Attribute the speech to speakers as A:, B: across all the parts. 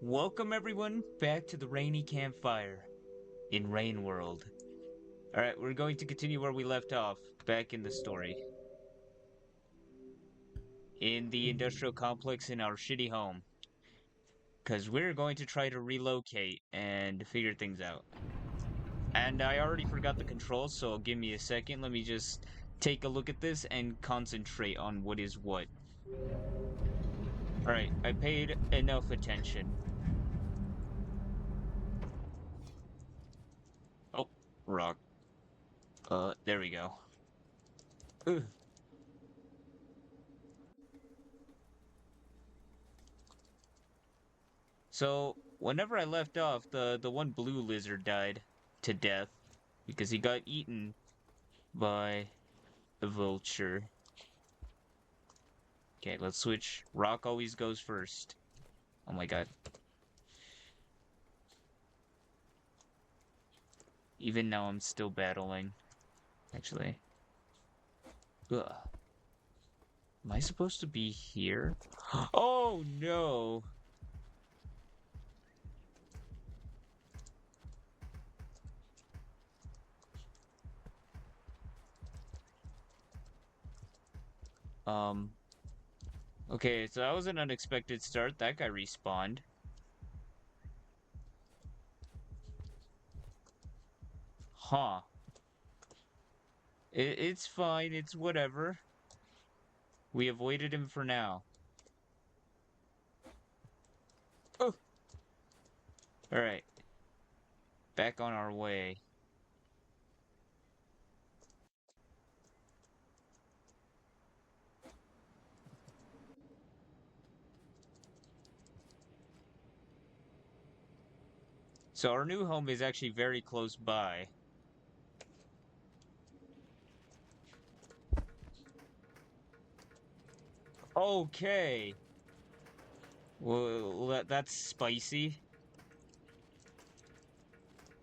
A: Welcome everyone back to the rainy campfire in Rain World. Alright, we're going to continue where we left off, back in the story. In the industrial complex in our shitty home. Because we're going to try to relocate and figure things out. And I already forgot the controls, so give me a second. Let me just take a look at this and concentrate on what is what. Alright, I paid enough attention. Oh, rock. There we go. Ugh. So, whenever I left off, the one blue lizard died to death because he got eaten by a vulture. Okay, let's switch. Rock always goes first. Oh my god. Even now I'm still battling. Actually. Ugh. Am I supposed to be here? Oh no! Um. Okay, so that was an unexpected start. That guy respawned. Huh. It's fine. It's whatever. We avoided him for now. Oh! Alright. Back on our way. So our new home is actually very close by. Okay. Well, that's spicy.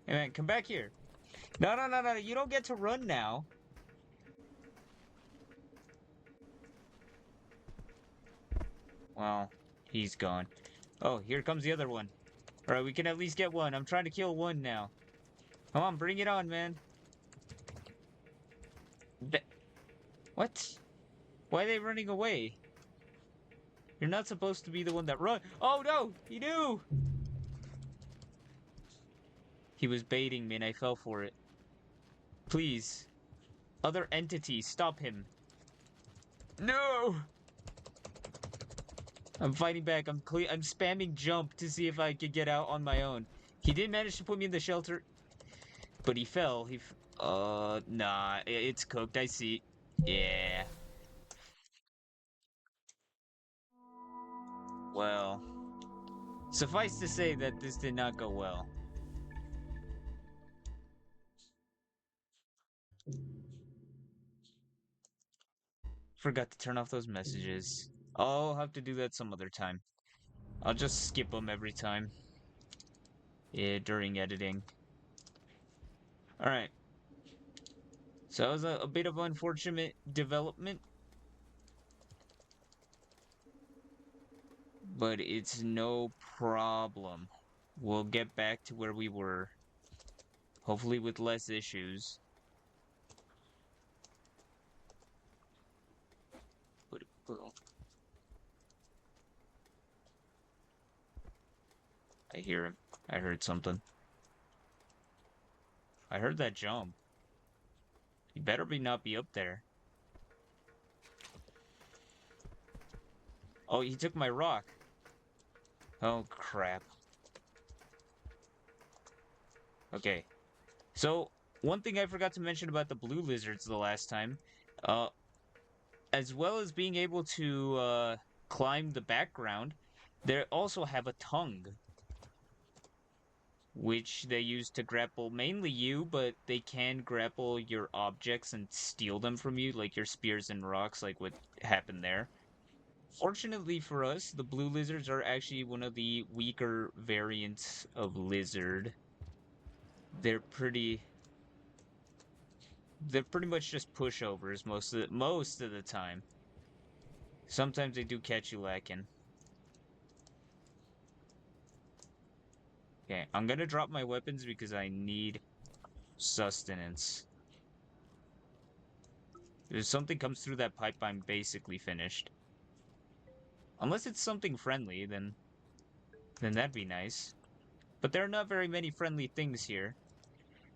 A: Hey man, come back here. No, no, no, no, you don't get to run now. Well, he's gone. Oh, here comes the other one. Alright, we can at least get one. I'm trying to kill one now. Come on, bring it on, man. What? Why are they running away? You're not supposed to be the one that run. Oh no! He knew! He was baiting me and I fell for it. Please. Other entities, stop him. No! I'm fighting back. I'm spamming jump to see if I could get out on my own. He did manage to put me in the shelter, but he fell. Nah, it's cooked. I see. Yeah. Well, suffice to say that this did not go well. Forgot to turn off those messages. I'll have to do that some other time. I'll just skip them every time. Yeah, during editing. Alright. So that was a bit of unfortunate development. But it's no problem. We'll get back to where we were. Hopefully with less issues. I hear him. I heard something. I heard that jump. He better not be up there. Oh, he took my rock. Oh, crap. Okay. So, one thing I forgot to mention about the blue lizards the last time, as well as being able to, climb the background, they also have a tongue, which they use to grapple mainly you, but they can grapple your objects and steal them from you, like your spears and rocks, like what happened there. Fortunately for us, the blue lizards are actually one of the weaker variants of lizard. They're pretty they're pretty much just pushovers most of the time. Sometimes they do catch you lacking. I'm gonna drop my weapons because I need sustenance. If something comes through that pipe, I'm basically finished. Unless it's something friendly, then that'd be nice. But there are not very many friendly things here.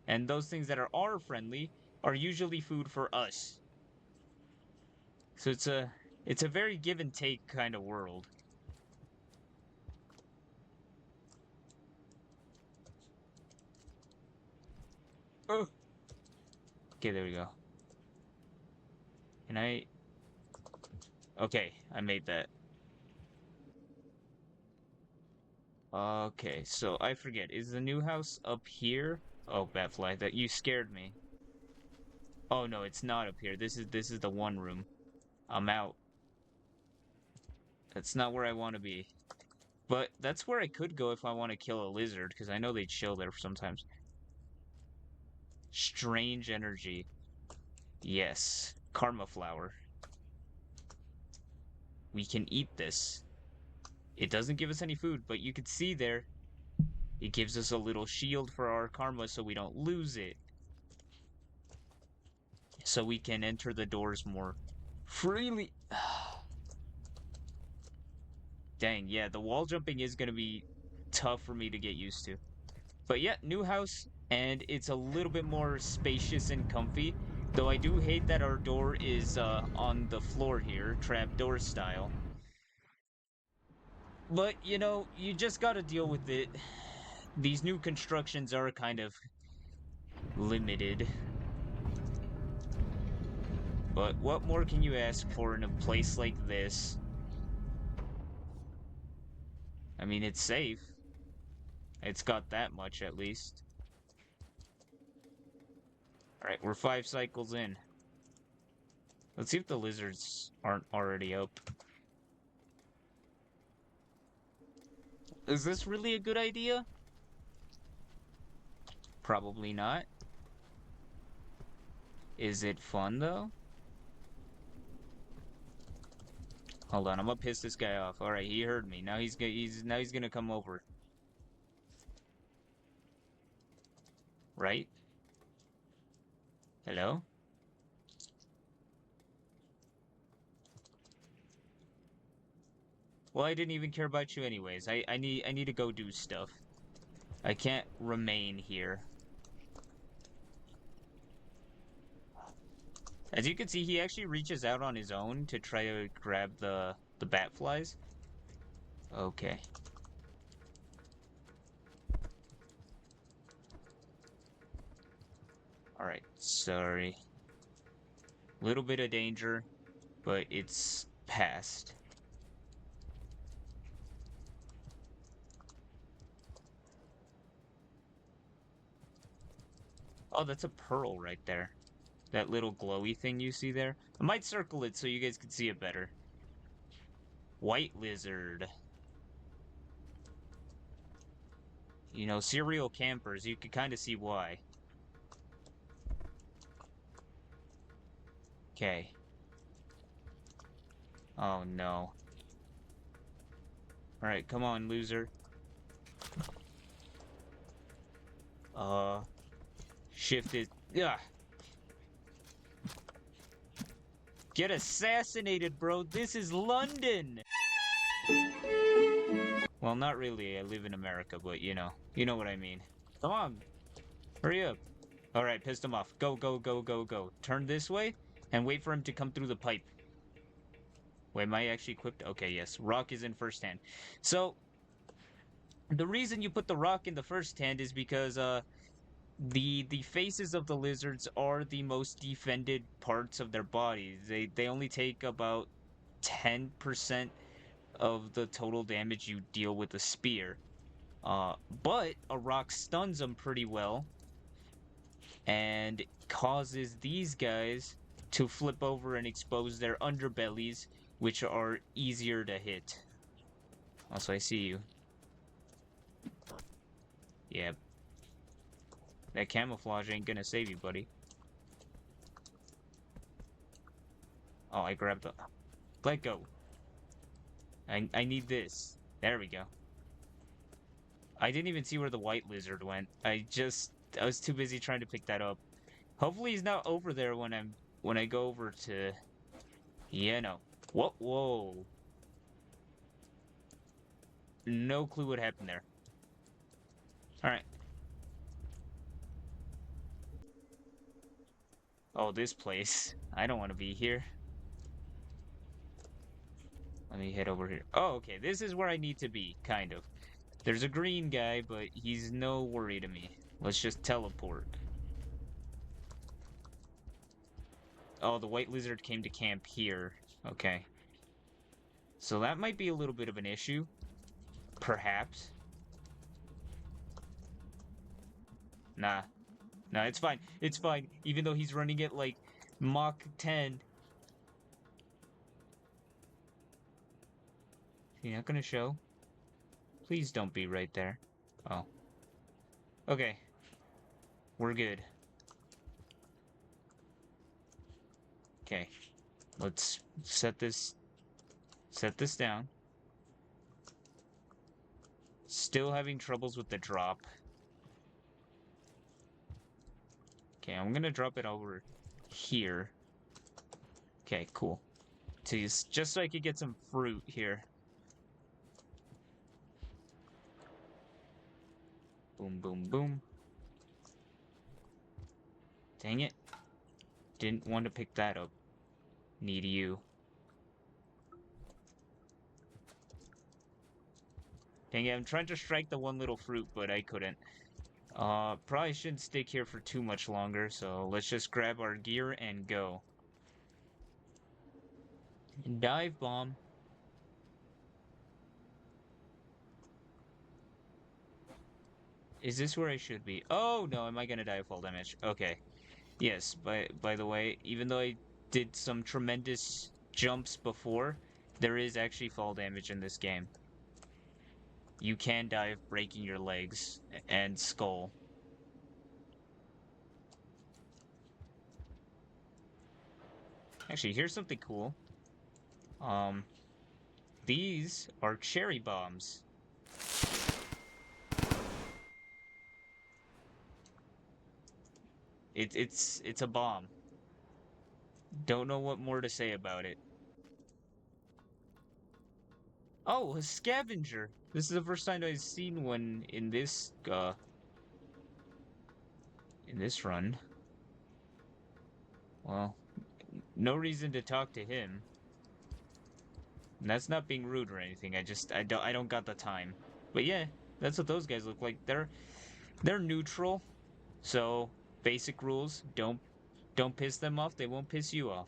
A: And those things that are friendly are usually food for us. So it's a very give and take kind of world. Oh. Okay, there we go. Can I? Okay, I made that. Okay, so I forget. Is the new house up here? Oh, Batfly, that you scared me. Oh no, it's not up here. This is the one room. I'm out. That's not where I want to be. But that's where I could go if I want to kill a lizard, because I know they chill there sometimes. Strange energy. Yes. Karma flower. We can eat this. It doesn't give us any food, but you can see there, it gives us a little shield for our karma so we don't lose it. So we can enter the doors more freely. Dang, yeah, the wall jumping is going to be tough for me to get used to. But yeah, new house, and it's a little bit more spacious and comfy. Though I do hate that our door is on the floor here, trapdoor style. But, you know, you just gotta deal with it. These new constructions are kind of limited. But what more can you ask for in a place like this? I mean, it's safe. It's got that much, at least. Alright, we're 5 cycles in. Let's see if the lizards aren't already up. Is this really a good idea? Probably not. Is it fun, though? Hold on, I'm gonna piss this guy off. Alright, he heard me. Now he's gonna come over. Right? Hello? Well, I didn't even care about you anyways. I need to go do stuff. I can't remain here. As you can see, he actually reaches out on his own to try to grab the bat flies. Okay. Alright, sorry. Little bit of danger, but it's past. Oh, that's a pearl right there. That little glowy thing you see there. I might circle it so you guys can see it better. White lizard. You know, serial campers, you can kind of see why. Okay. Oh, no. Alright, come on, loser. Shift it. Yeah. Get assassinated, bro. This is London. Well, not really. I live in America, but you know what I mean. Come on. Hurry up. Alright, pissed him off. Go, go, go, go, go. Turn this way and wait for him to come through the pipe. Wait, am I actually equipped? Okay, yes. Rock is in first hand. So, the reason you put the rock in the first hand is because, the faces of the lizards are the most defended parts of their bodies. They only take about 10% of the total damage you deal with a spear. But a rock stuns them pretty well and causes these guys to flip over and expose their underbellies, which are easier to hit. Also, I see you. Yeah. That camouflage ain't gonna save you, buddy. Oh, I grabbed the... Let go. I need this. There we go. I didn't even see where the white lizard went. I was too busy trying to pick that up. Hopefully he's not over there when I go over to, yeah, no. Whoa. No clue what happened there. All right. Oh, this place. I don't want to be here. Let me head over here. Oh, okay. This is where I need to be, kind of. There's a green guy, but he's no worry to me. Let's just teleport. Oh, the white lizard came to camp here. Okay. So that might be a little bit of an issue. Perhaps. Nah. Nah, it's fine. It's fine. Even though he's running it like Mach 10. You're not gonna show? Please don't be right there. Oh. Okay. We're good. Okay. Let's set this down. Still having troubles with the drop. Okay, I'm gonna drop it over here. Okay, cool. Just so I could get some fruit here. Boom, boom, boom. Dang it. Didn't want to pick that up. Need you. Dang it, I'm trying to strike the one little fruit, but I couldn't. Probably shouldn't stick here for too much longer, so let's just grab our gear and go. Dive bomb. Is this where I should be? Oh, no, am I gonna die of fall damage? Okay. Yes, by the way, even though I did some tremendous jumps before, there is actually fall damage in this game. You can die of breaking your legs and skull. Actually, here's something cool. Um, these are cherry bombs. It's a bomb. Don't know what more to say about it. Oh, a scavenger. This is the first time I've seen one in this run. Well, no reason to talk to him. And that's not being rude or anything. I don't got the time. But yeah, that's what those guys look like. They're neutral. So, basic rules, don't piss them off, they won't piss you off.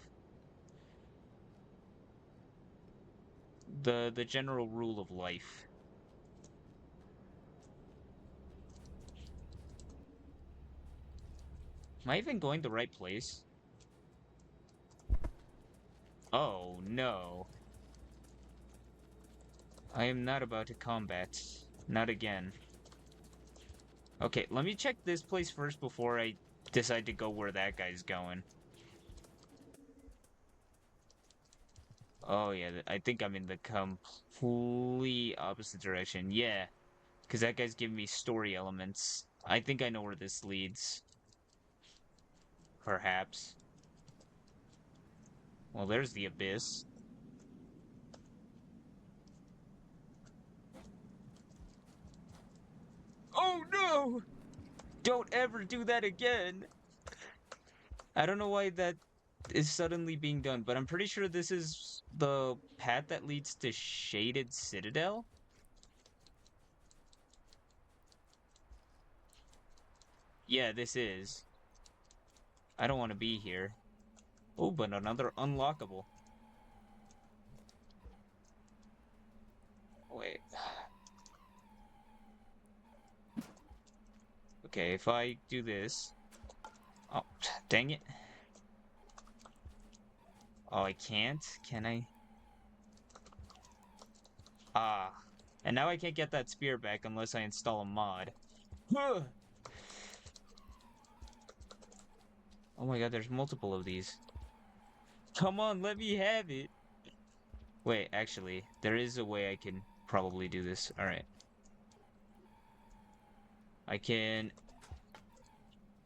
A: The general rule of life. Am I even going the right place? Oh, no. I am not about to combat. Not again. Okay, let me check this place first before I decide to go where that guy's going. Oh, yeah, I think I'm in the complete opposite direction. Yeah, because that guy's giving me story elements. I think I know where this leads. Perhaps. Well, there's the abyss. Oh no! Don't ever do that again! I don't know why that is suddenly being done, but I'm pretty sure this is the path that leads to Shaded Citadel? Yeah, this is. I don't want to be here. Oh, but another unlockable. Wait. Okay, if I do this... Oh, dang it. Oh, I can't? Can I? Ah. And now I can't get that spear back unless I install a mod. Oh my god, there's multiple of these. Come on, let me have it. Wait, actually, there is a way I can probably do this. Alright. I can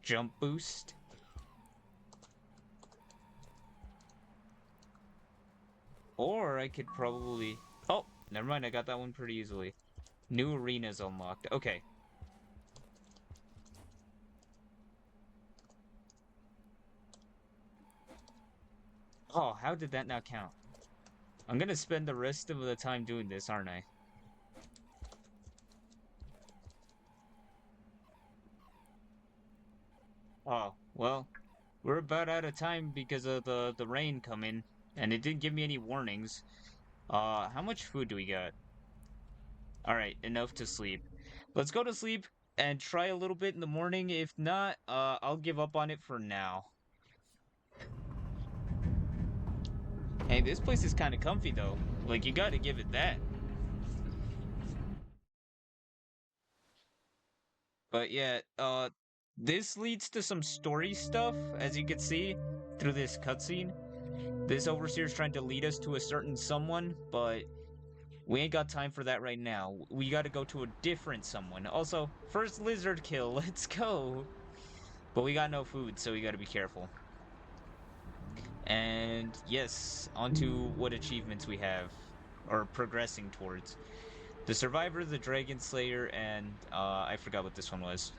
A: jump boost. Or I could probably... Oh, never mind. I got that one pretty easily. New arenas unlocked. Okay. Oh, how did that not count? I'm gonna spend the rest of the time doing this, aren't I? Oh, well, we're about out of time because of the rain coming, and it didn't give me any warnings. How much food do we got? All right, enough to sleep. Let's go to sleep and try a little bit in the morning. If not, I'll give up on it for now. Hey, this place is kind of comfy though. Like, you gotta give it that. But yeah, this leads to some story stuff, as you can see through this cutscene. This overseer's trying to lead us to a certain someone, but we ain't got time for that right now. We gotta go to a different someone. Also, first lizard kill, let's go! But we got no food, so we gotta be careful. And yes, onto what achievements we have, or progressing towards. The Survivor, the Dragon Slayer, and I forgot what this one was.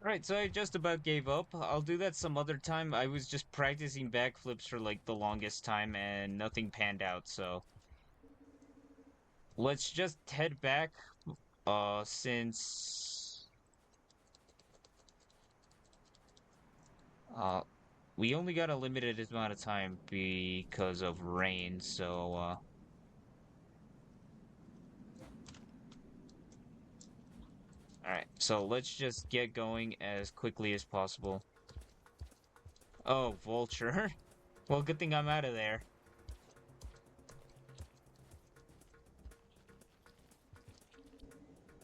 A: Alright, so I just about gave up. I'll do that some other time. I was just practicing backflips for like the longest time and nothing panned out, so let's just head back since uh we only got a limited amount of time because of rain, so alright, so let's just get going as quickly as possible. Oh, vulture. Well, good thing I'm out of there.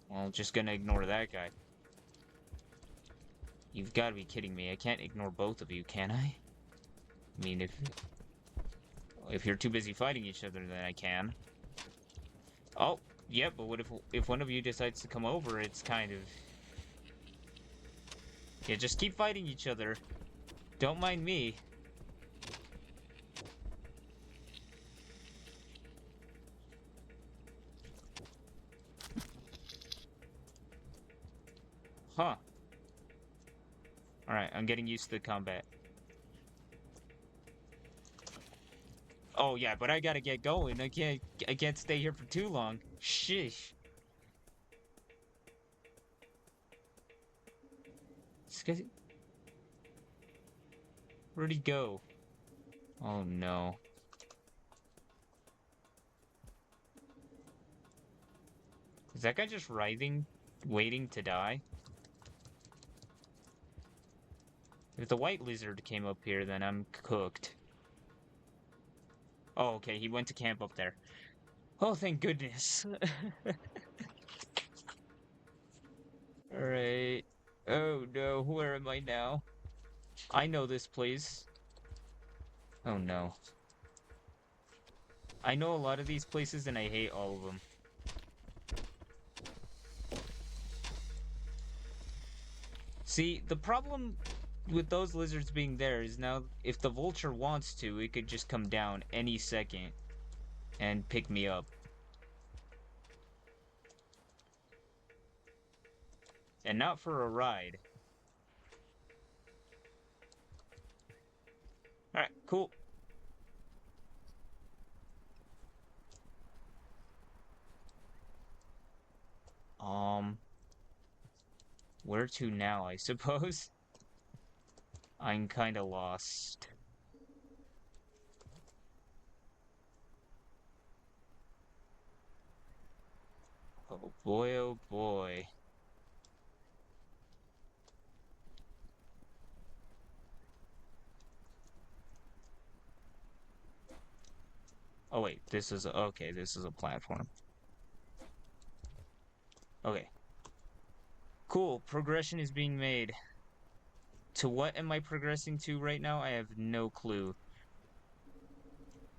A: Well, just gonna ignore that guy. You've got to be kidding me. I can't ignore both of you, can I? I mean, if you're too busy fighting each other, then I can. Oh, yeah, but what if one of you decides to come over? It's kind of... Yeah, just keep fighting each other. Don't mind me. Huh. Alright, I'm getting used to the combat. Oh yeah, but I gotta get going. I can't stay here for too long. Shish. Where'd he go? Oh no. Is that guy just writhing, waiting to die? If the white lizard came up here, then I'm cooked. Oh, okay, he went to camp up there. Oh, thank goodness. Alright. Oh no, where am I now? I know this place. Oh no. I know a lot of these places and I hate all of them. See, the problem with those lizards being there is now if the vulture wants to, it could just come down any second and pick me up. And not for a ride. Alright, cool. Um, where to now, I suppose? I'm kinda lost. Oh boy, oh boy. Oh wait, okay, this is a platform. Okay. Cool, progression is being made. To what am I progressing to right now? I have no clue.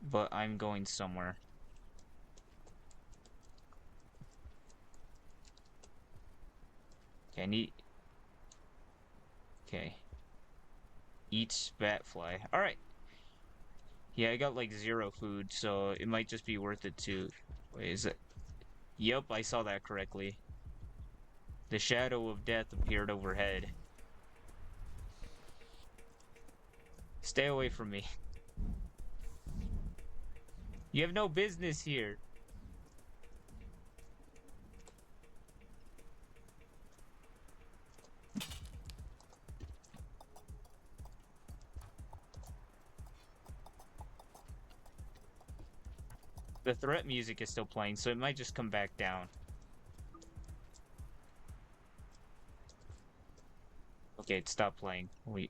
A: But I'm going somewhere. Okay, I need... Okay. Eat spat fly. Alright. Yeah, I got like 0 food, so it might just be worth it to... Wait, is it... Yep, I saw that correctly. The shadow of death appeared overhead. Stay away from me. You have no business here. The threat music is still playing, so it might just come back down. Okay, it stopped playing. Wait.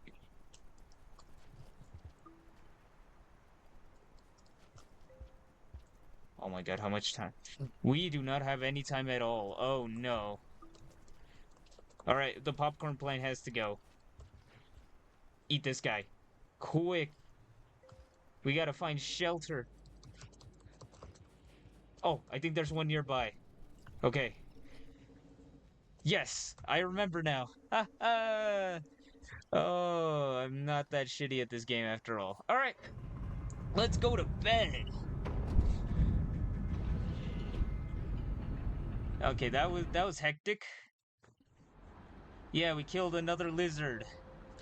A: Oh my god, how much time? We do not have any time at all. Oh no. Alright, the popcorn plane has to go. Eat this guy. Quick. We gotta find shelter. Oh, I think there's one nearby. Okay. Yes, I remember now. Ha ha! Oh, I'm not that shitty at this game after all. Alright, let's go to bed. Okay, that was hectic. Yeah, we killed another lizard.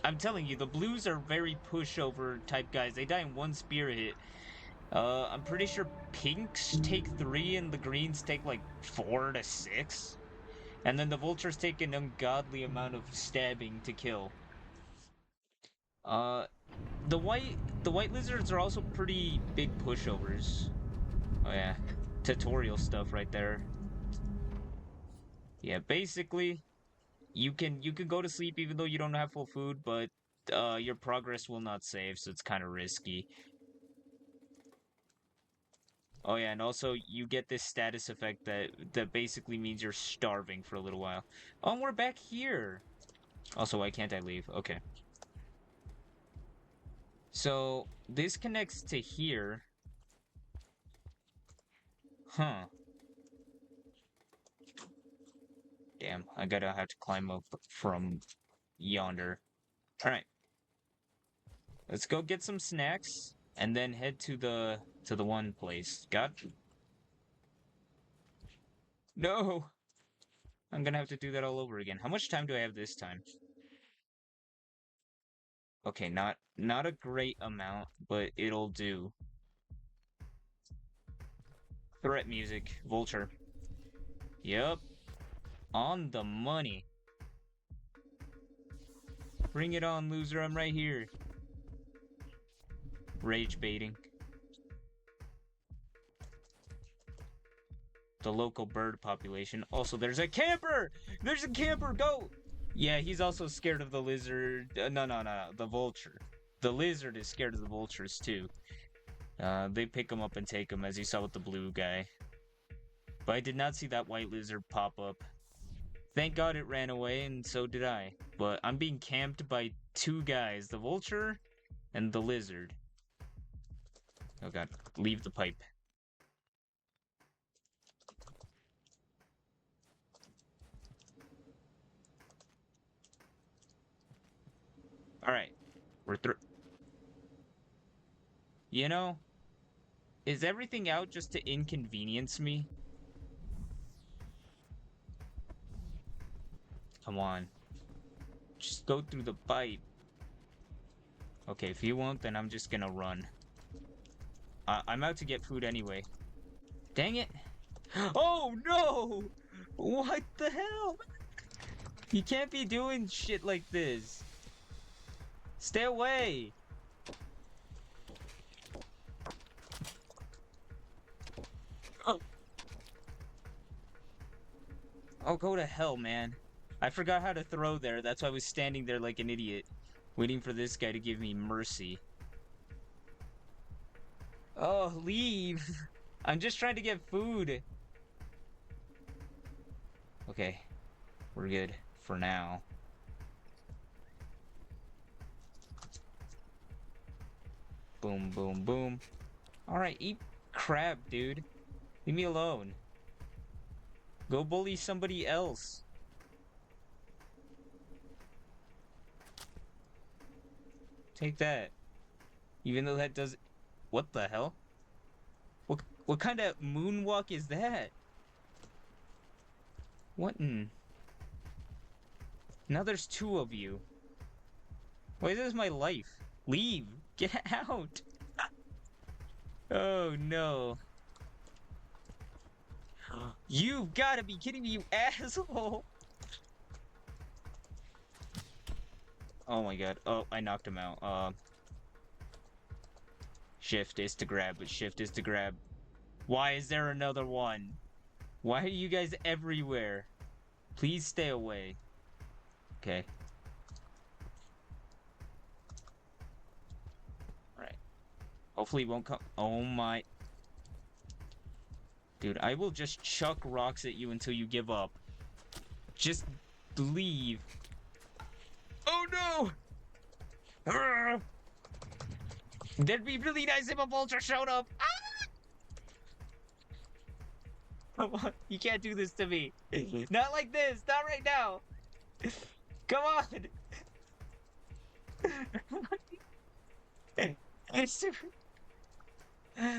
A: I'm telling you, the blues are very pushover type guys. They die in one spear hit. I'm pretty sure pinks take 3 and the greens take like 4 to 6. And then the vultures take an ungodly amount of stabbing to kill. Uh, the white lizards are also pretty big pushovers. Oh yeah, tutorial stuff right there. Yeah, basically, you can go to sleep even though you don't have full food, but your progress will not save, so it's kind of risky. Oh yeah, and also you get this status effect that basically means you're starving for a little while. Oh, and we're back here. Also, why can't I leave? Okay. So this connects to here. Huh. Damn, I gotta have to climb up from yonder. Alright. Let's go get some snacks and then head to the one place. God. No! I'm gonna have to do that all over again. How much time do I have this time? Okay, not a great amount, but it'll do. Threat music, vulture. Yep, on the money. Bring it on, loser, I'm right here. Rage baiting. The local bird population. Also, there's a camper! There's a camper, go! Yeah, he's also scared of the lizard. No, the vulture. The lizard is scared of the vultures, too. They pick him up and take him, as you saw with the blue guy. But I did not see that white lizard pop up. Thank God it ran away, and so did I. But I'm being camped by 2 guys, the vulture and the lizard. Oh god, leave the pipe. Alright, we're through. You know, is everything out just to inconvenience me? Come on. Just go through the pipe. Okay, if you won't, then I'm just gonna run. I'm out to get food anyway. Dang it. Oh no! What the hell? You can't be doing shit like this. Stay away! Oh. Oh, go to hell, man. I forgot how to throw there. That's why I was standing there like an idiot, waiting for this guy to give me mercy. Oh, leave! I'm just trying to get food. Okay, we're good for now. Boom, boom, boom. Alright, eat crab, dude. Leave me alone. Go bully somebody else. Take that. Even though that does... What the hell? What kind of moonwalk is that? What in... Now there's two of you. Why is this my life? Leave! Get out! Oh no. You've gotta be kidding me, you asshole! Oh my god. Oh, I knocked him out. Shift is to grab, but shift is to grab. Why is there another one? Why are you guys everywhere? Please stay away. Okay. Alright. Hopefully it won't come. Oh my. Dude, I will just chuck rocks at you until you give up. Just leave. Oh no! Arrgh! That'd be really nice if a vulture showed up. Ah! Come on, you can't do this to me. Not like this, not right now. Come on.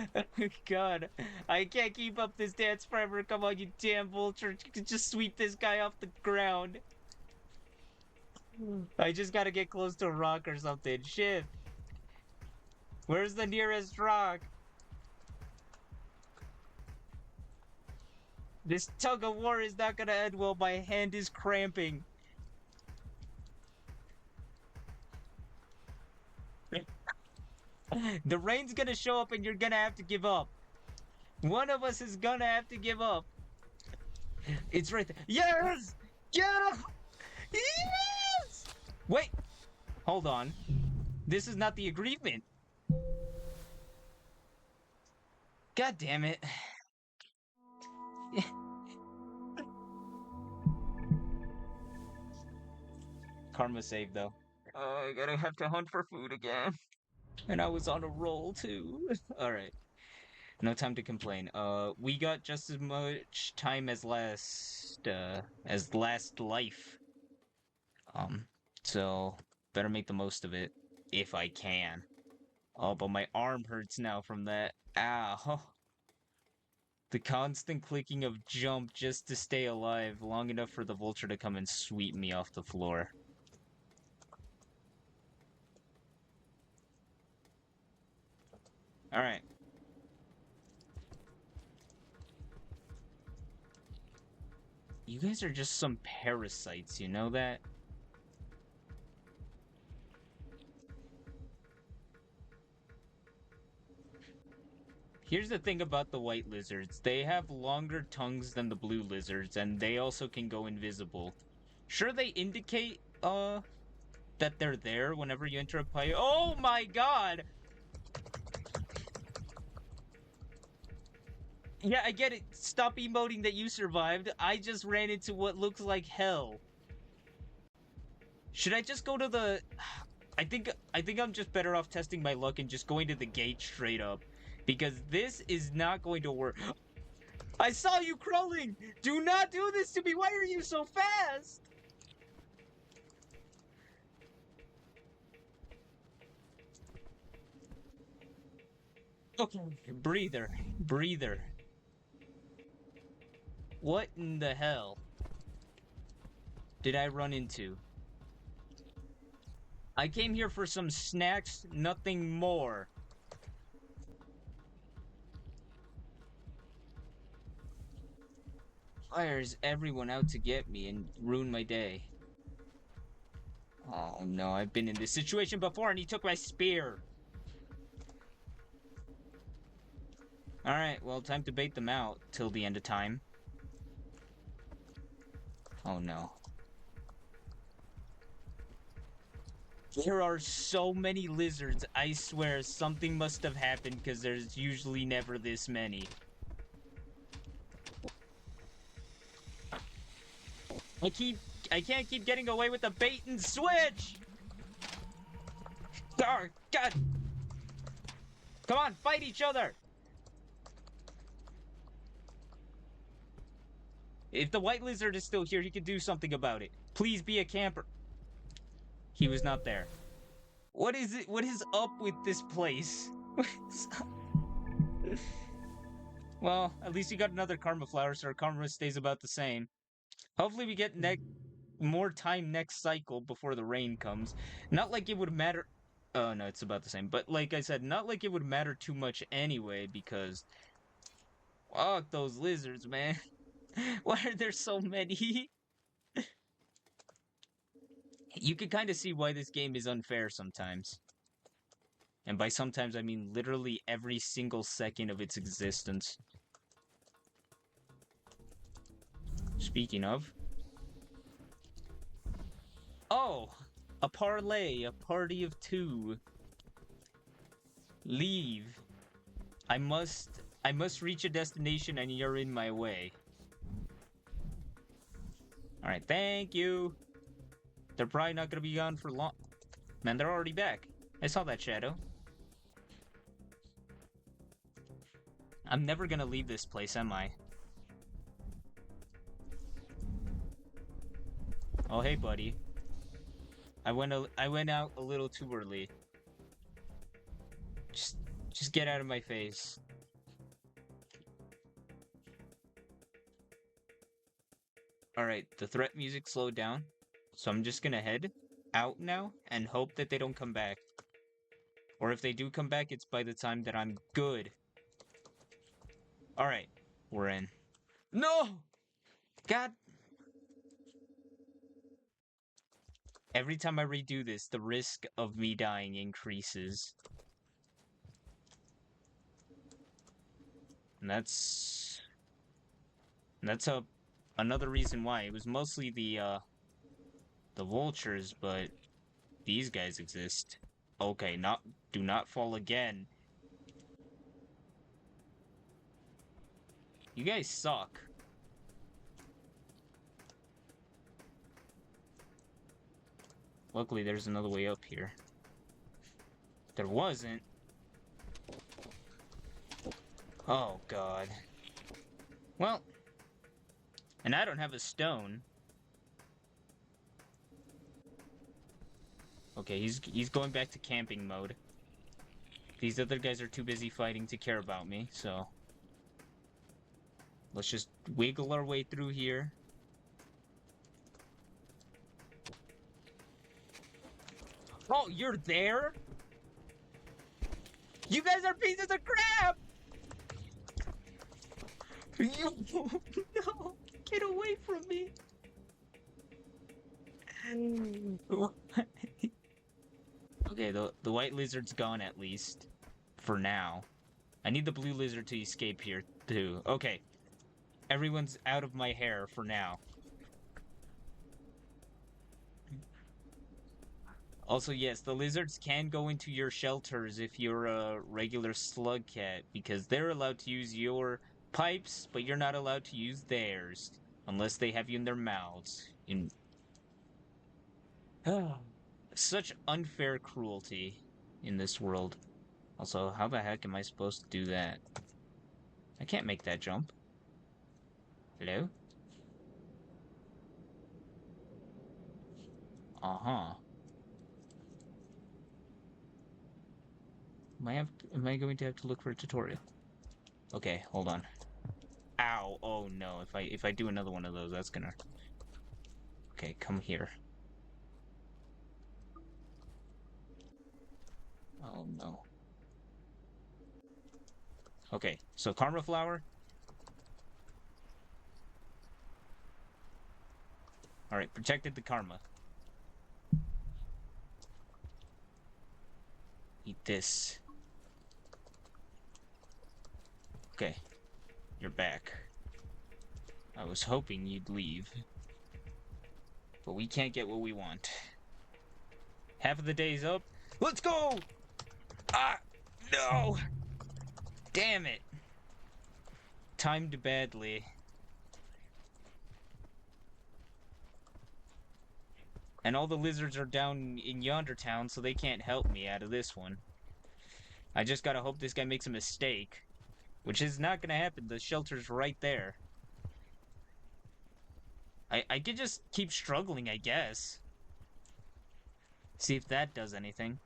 A: Oh God, I can't keep up this dance forever. Come on, you damn vulture. Just sweep this guy off the ground. I just gotta get close to a rock or something. Shit. Where's the nearest rock? This tug of war is not gonna end well. My hand is cramping. The rain's gonna show up and you're gonna have to give up. One of us is gonna have to give up. It's right there. Yes! Yeah! Yes! Wait! Hold on. This is not the agreement. God damn it. Karma saved though. Oh, I gotta have to hunt for food again. And I was on a roll too. Alright. No time to complain. We got just as much time as last life. So better make the most of it if I can. Oh, but my arm hurts now from that. Ow. The constant clicking of jump just to stay alive long enough for the vulture to come and sweep me off the floor. Alright. You guys are just some parasites, you know that? Here's the thing about the white lizards. They have longer tongues than the blue lizards, and they also can go invisible. Sure, they indicate, that they're there whenever you enter a pipe. Oh my god! Yeah, I get it. Stop emoting that you survived. I just ran into what looks like hell. Should I just go to the... I think I'm just better off testing my luck and just going to the gate straight up. Because this is not going to work. I saw you crawling! Do not do this to me! Why are you so fast? Okay, breather. Breather. What in the hell did I run into? I came here for some snacks, nothing more. Why is everyone out to get me and ruin my day? Oh no, I've been in this situation before and he took my spear. Alright, well, time to bait them out till the end of time. Oh no. There are so many lizards, I swear something must have happened because there's usually never this many. I can't keep getting away with the bait and switch! Oh, God! Come on, fight each other! If the white lizard is still here, he can do something about it. Please be a camper. He was not there. What is it? What is up with this place? Well, at least you got another karma flower, so our karma stays about the same. Hopefully we get more time next cycle before the rain comes. Not like it would matter. Oh no, it's about the same. But like I said, not like it would matter too much anyway, because fuck those lizards, man. Why are there so many? You can kind of see why this game is unfair sometimes. And by sometimes, I mean literally every single second of its existence. Speaking of. Oh! A parlay, a party of two. Leave. I must reach a destination and you're in my way. Alright, thank you. They're probably not gonna be gone for long. Man, they're already back. I saw that shadow. I'm never gonna leave this place, am I? Oh, hey, buddy. I went out a little too early. Just just get out of my face. Alright, the threat music slowed down. So I'm just gonna head out now and hope that they don't come back. Or if they do come back, it's by the time that I'm good. Alright, we're in. No! God! Every time I redo this, the risk of me dying increases. And that's another reason why. It was mostly the vultures, but these guys exist. Okay, do not fall again. You guys suck. Luckily, there's another way up here. There wasn't. Oh, God. Well, and I don't have a stone. Okay, he's going back to camping mode. These other guys are too busy fighting to care about me, so... Let's just wiggle our way through here. Oh, you're there? You guys are pieces of crap! You... No! Get away from me! Okay, the white lizard's gone at least. For now. I need the blue lizard to escape here, too. Okay. Everyone's out of my hair for now. Also, yes, the lizards can go into your shelters if you're a regular slug cat, because they're allowed to use your pipes, but you're not allowed to use theirs, unless they have you in their mouths. Such unfair cruelty in this world. Also, how the heck am I supposed to do that? I can't make that jump. Hello? Uh-huh. Am I going to have to look for a tutorial? Okay, hold on. Ow, oh no, if I do another one of those, that's gonna... Okay, come here. Oh no. Okay, so Karma Flower. Alright, protected the Karma. Eat this. Okay, you're back. I was hoping you'd leave. But we can't get what we want. Half of the day's up. Let's go! Ah! No! Damn it! Timed badly. And all the lizards are down in yonder town, so they can't help me out of this one. I just gotta hope this guy makes a mistake. Which is not gonna happen, the shelter's right there. I could just keep struggling, I guess. See if that does anything.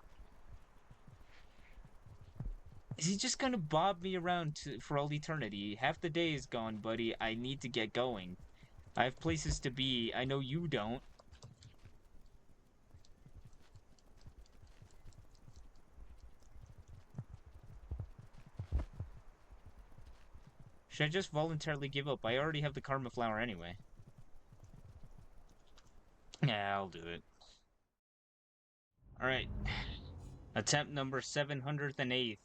A: Is he just gonna bob me around for all eternity? Half the day is gone, buddy. I need to get going. I have places to be. I know you don't. Should I just voluntarily give up? I already have the karma flower anyway. Yeah, I'll do it. Alright. Attempt number 708.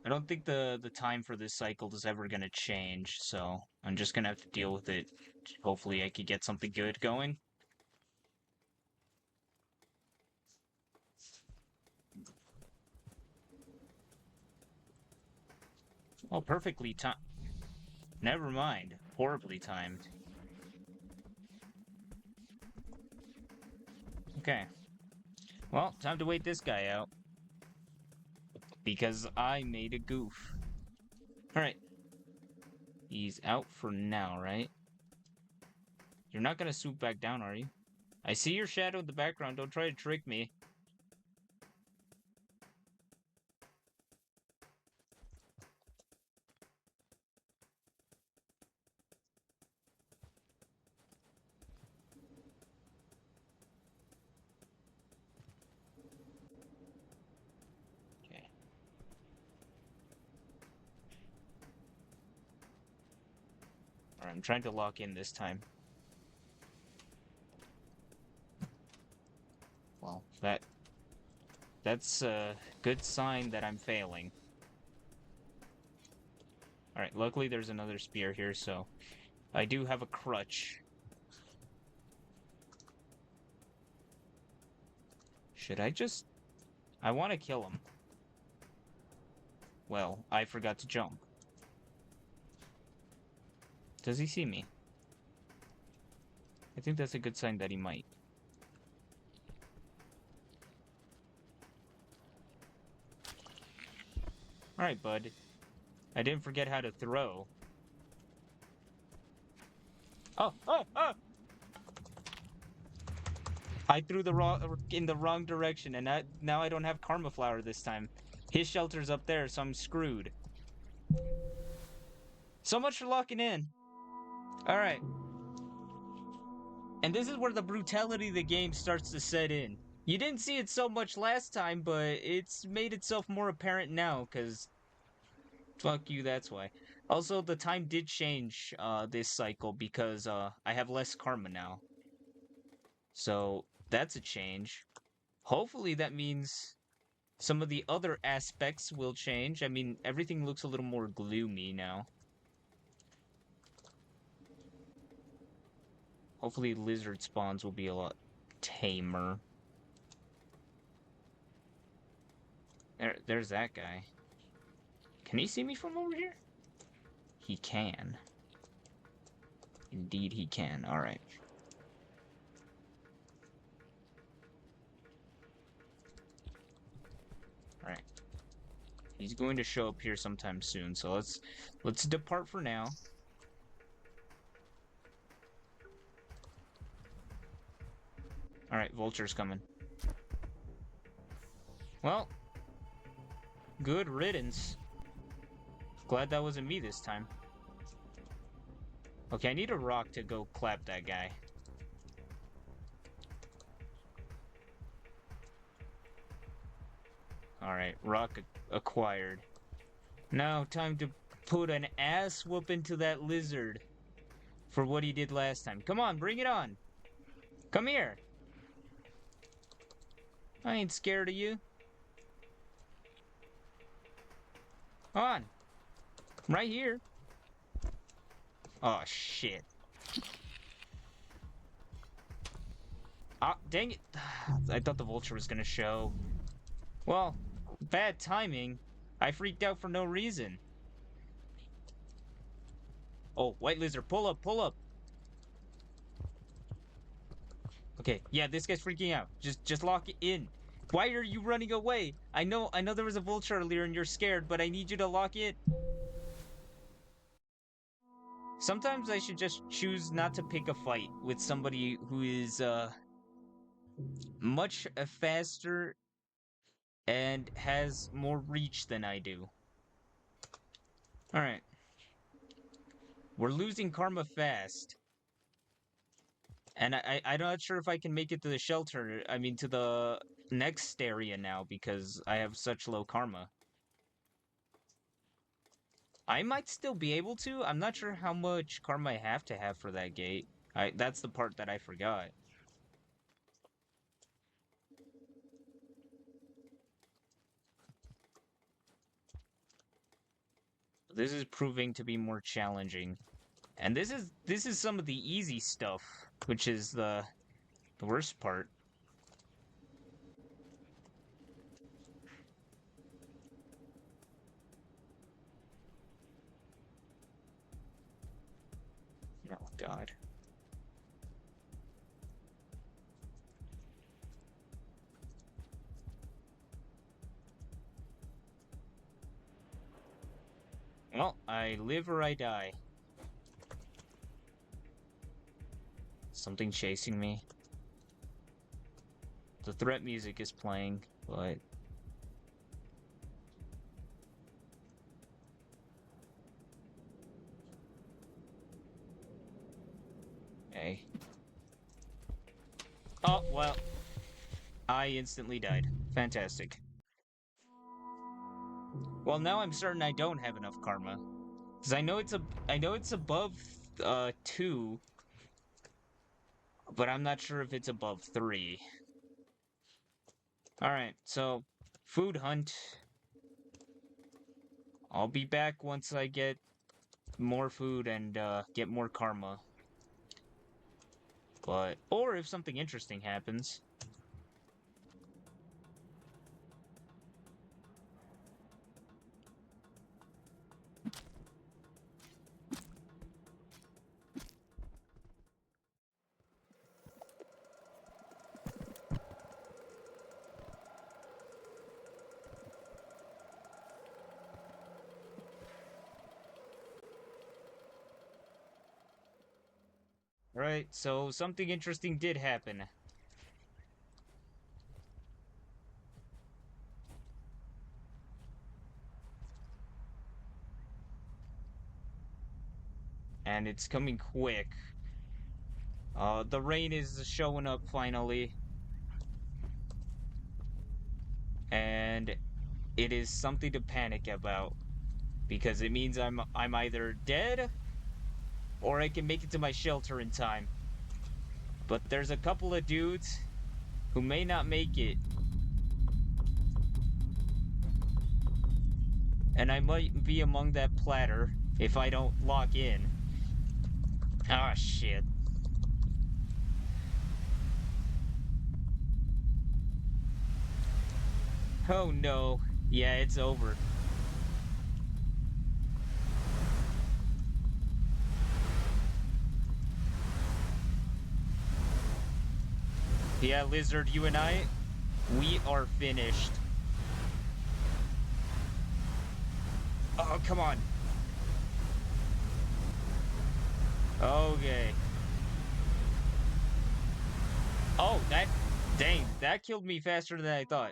A: I don't think the time for this cycle is ever gonna change, so I'm just gonna have to deal with it. Hopefully I could get something good going. Oh, perfectly timed. Never mind. Horribly timed. Okay. Well, time to wait this guy out. Because I made a goof. Alright. He's out for now, right? You're not gonna swoop back down, are you? I see your shadow in the background. Don't try to trick me. Okay. Alright, I'm trying to lock in this time. Well, that's a good sign that I'm failing. Alright, luckily there's another spear here, so I do have a crutch. Should I just... I want to kill him. Well, I forgot to jump. Does he see me? I think that's a good sign that he might. Alright, bud. I didn't forget how to throw. Oh! I threw in the wrong direction, and now I don't have karma flower this time. His shelter's up there, so I'm screwed. So much for locking in. Alright. And this is where the brutality of the game starts to set in. You didn't see it so much last time, but it's made itself more apparent now, because... Fuck you, that's why. Also, the time did change this cycle, because I have less karma now. So, that's a change. Hopefully that means some of the other aspects will change. I mean, everything looks a little more gloomy now. Hopefully lizard spawns will be a lot tamer. There's that guy. Can he see me from over here? He can. Indeed he can. Alright. Alright. He's going to show up here sometime soon, so let's depart for now. Alright, vulture's coming. Well, good riddance. Glad that wasn't me this time. Okay, I need a rock to go clap that guy. Alright, rock acquired. Now, time to put an ass whoop into that lizard for what he did last time. Come on, bring it on. Come here. I ain't scared of you. Come on. I'm right here. Oh, shit. Ah, dang it. I thought the vulture was gonna show. Well, bad timing. I freaked out for no reason. Oh, white lizard, pull up, pull up. Okay, yeah, this guy's freaking out. Just lock it in. Why are you running away? I know there was a vulture earlier and you're scared, but I need you to lock it. Sometimes I should just choose not to pick a fight with somebody who is, much faster and has more reach than I do. Alright. We're losing karma fast. And I'm not sure if I can make it to the shelter. I mean, to the next area now because I have such low karma. I might still be able to. I'm not sure how much karma I have to have for that gate. That's the part that I forgot. This is proving to be more challenging. And this is some of the easy stuff, which is the worst part. Oh god. Well, I live or I die. Something chasing me. The threat music is playing, but... Hey. Oh, well. I instantly died. Fantastic. Well, now I'm certain I don't have enough karma. Because I know it's above 2, but I'm not sure if it's above 3. Alright, so food hunt. I'll be back once I get more food and get more karma. But or if something interesting happens. Right, so something interesting did happen. And it's coming quick. The rain is showing up finally. And it is something to panic about. Because it means I'm either dead or I can make it to my shelter in time. But there's a couple of dudes who may not make it. And I might be among that platter if I don't lock in. Ah, shit. Oh no. Yeah, it's over. Yeah, Lizard, you and I, we are finished. Oh, come on. Okay. Oh, dang, that killed me faster than I thought.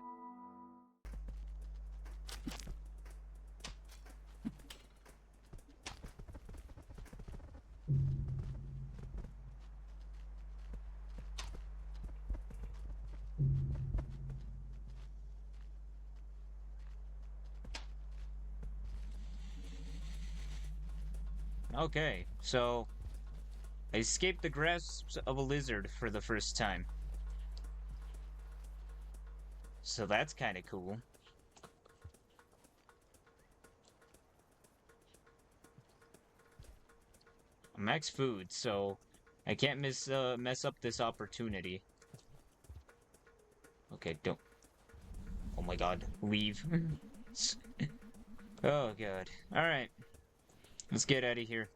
A: Okay, so I escaped the grasp of a lizard for the first time. So that's kind of cool. Max food, so I can't mess up this opportunity. Okay, don't. Oh my god, leave. Oh god. Alright. Let's get out of here.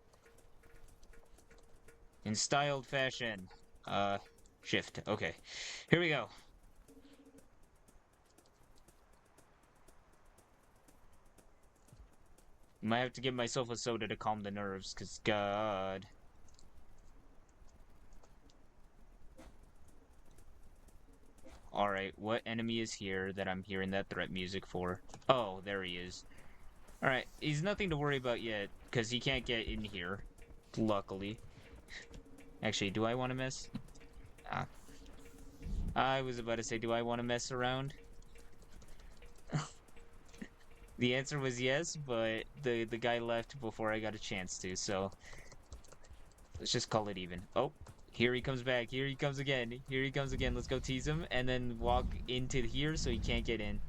A: In styled fashion. Shift. Okay. Here we go. Might have to give myself a soda to calm the nerves, cause god. Alright, what enemy is here that I'm hearing that threat music for? Oh, there he is. Alright, he's nothing to worry about yet, because he can't get in here. Luckily. Actually, do I want to mess? Ah. I was about to say, do I want to mess around? The answer was yes, but the guy left before I got a chance to, so... Let's just call it even. Oh, here he comes back. Here he comes again. Here he comes again. Let's go tease him, and then walk into here so he can't get in.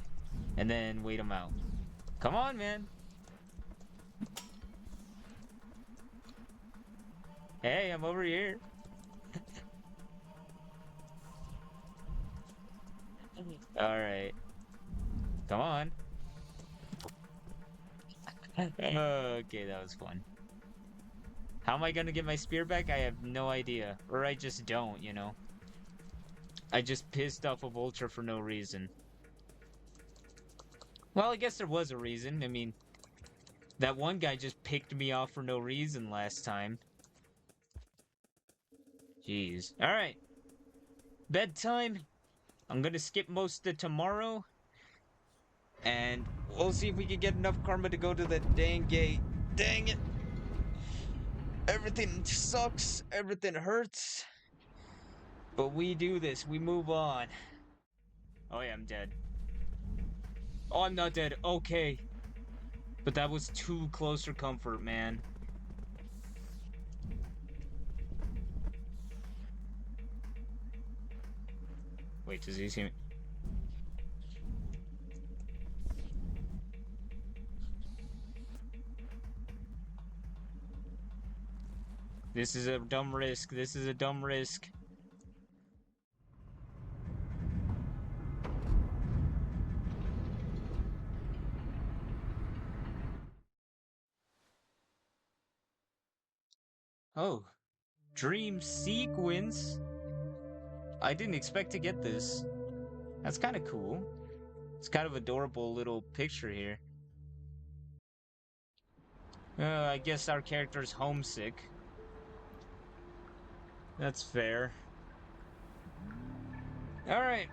A: And then wait him out. Come on, man. Hey, I'm over here. Alright. Come on. Okay, that was fun. How am I gonna get my spear back? I have no idea. Or I just don't, you know. I just pissed off a vulture for no reason. Well, I guess there was a reason. I mean, that one guy just picked me off for no reason last time. Jeez. Alright. Bedtime. I'm gonna skip most of tomorrow. And we'll see if we can get enough karma to go to the dang gate. Dang it. Everything sucks. Everything hurts. But we do this. We move on. Oh yeah, I'm dead. Oh, I'm not dead. Okay. But that was too close for comfort, man. Wait, does he see me? This is a dumb risk. This is a dumb risk. Oh. Dream sequence? I didn't expect to get this. That's kind of cool. It's kind of adorable little picture here. I guess our character's homesick. That's fair. Alright.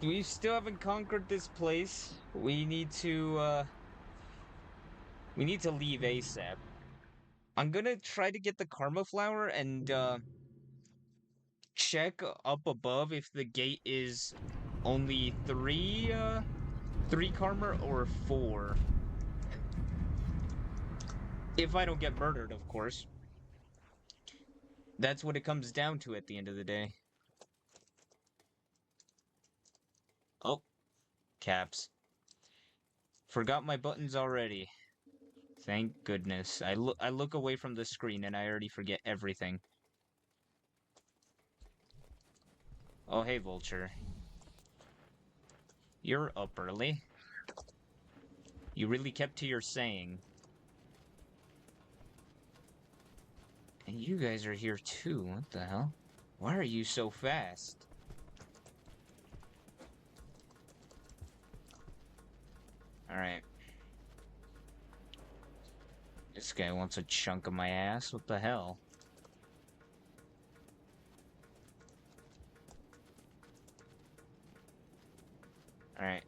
A: We still haven't conquered this place. We need to leave ASAP. I'm gonna try to get the karma flower and check up above if the gate is only three karma or 4. If I don't get murdered, of course. That's what it comes down to at the end of the day. Oh, caps. Forgot my buttons already. Thank goodness. I look away from the screen and I already forget everything. Oh, hey, Vulture. You're up early. You really kept to your saying. And you guys are here too. What the hell? Why are you so fast? Alright. This guy wants a chunk of my ass. What the hell? Alright.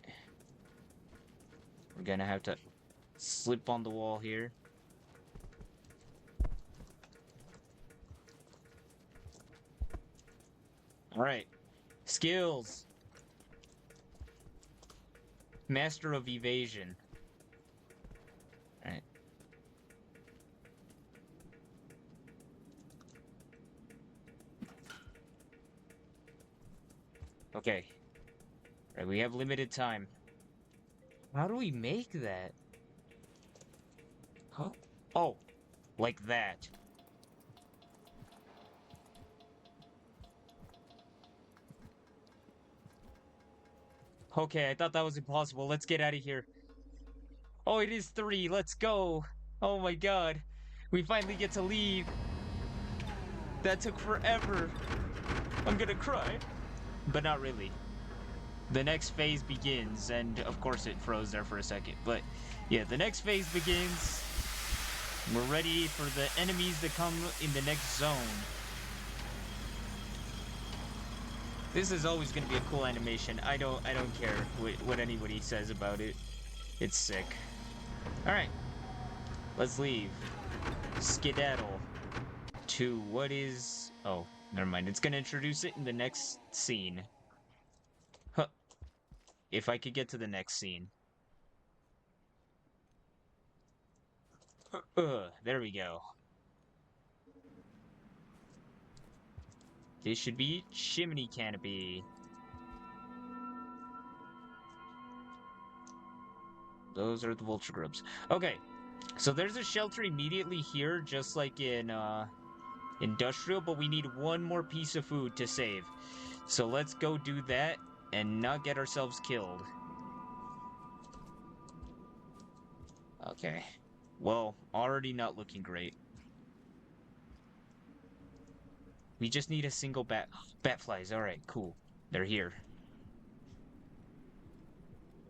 A: We're gonna have to slip on the wall here. Alright. Skills. Master of evasion. Alright. Okay. Alright, we have limited time. How do we make that? Huh? Oh, like that. Okay, I thought that was impossible. Let's get out of here. Oh, it is 3. Let's go. Oh my god. We finally get to leave. That took forever. I'm gonna cry. But not really. The next phase begins, and of course it froze there for a second. But yeah, the next phase begins. We're ready for the enemies to come in the next zone. This is always gonna be a cool animation. I don't care what anybody says about it. It's sick. Alright. Let's leave. Skedaddle. To what is... Oh, never mind. It's gonna introduce it in the next scene. Huh. If I could get to the next scene. There we go. This should be chimney canopy. Those are the vulture grubs. Okay, so there's a shelter immediately here, just like in industrial, but we need one more piece of food to save. So let's go do that and not get ourselves killed. Okay. Well, already not looking great. We just need a single bat. Bat flies. All right, cool. They're here.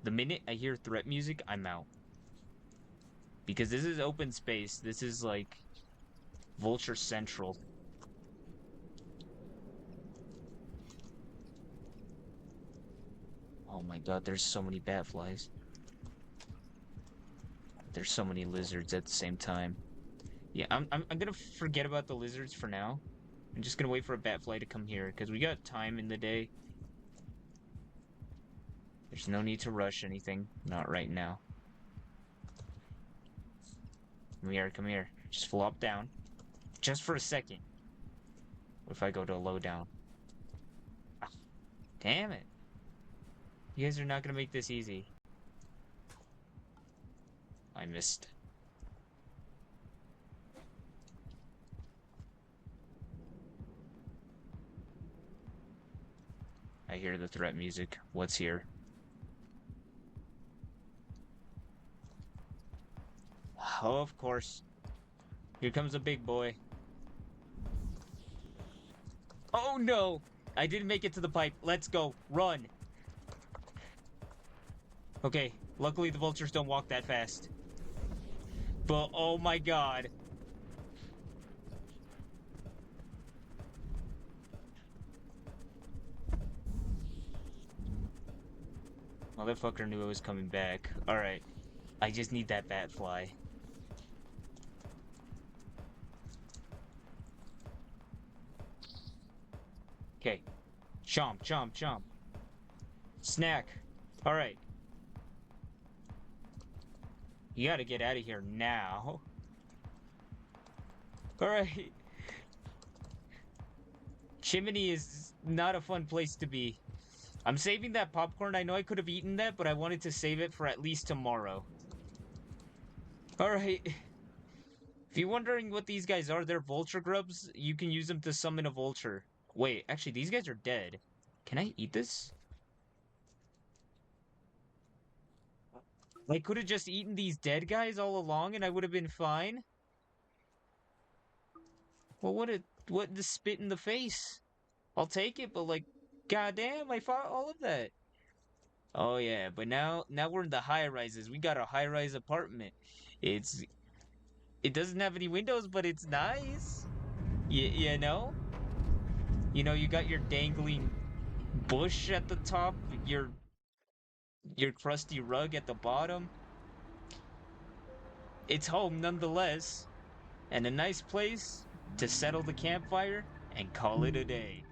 A: The minute I hear threat music, I'm out. Because this is open space. This is like Vulture Central. Oh my god, there's so many bat flies. There's so many lizards at the same time. Yeah, I'm gonna forget about the lizards for now. I'm just gonna wait for a bat fly to come here, because we got time in the day. There's no need to rush anything. Not right now. Come here, come here. Just flop down. Just for a second. What if I go to low down? Ah, damn it. You guys are not gonna make this easy. I missed. I hear the threat music. What's here? Oh, of course. Here comes a big boy. Oh no! I didn't make it to the pipe. Let's go. Run. Okay, luckily the vultures don't walk that fast. But oh my god. Motherfucker knew I was coming back. Alright. I just need that bat fly. Okay. Chomp, chomp, chomp. Snack. Alright. You gotta get out of here now. Alright. Chimney is not a fun place to be. I'm saving that popcorn. I know I could have eaten that, but I wanted to save it for at least tomorrow. Alright. If you're wondering what these guys are, they're vulture grubs. You can use them to summon a vulture. Wait, actually, these guys are dead. Can I eat this? I could have just eaten these dead guys all along and I would have been fine. Well, what the spit in the face? I'll take it, but like, goddamn, I fought all of that. Oh yeah, but now we're in the high rises. We got a high rise apartment. It doesn't have any windows, but it's nice. You know? You know, you got your dangling bush at the top, your crusty rug at the bottom. It's home nonetheless, and a nice place to settle the campfire and call it a day.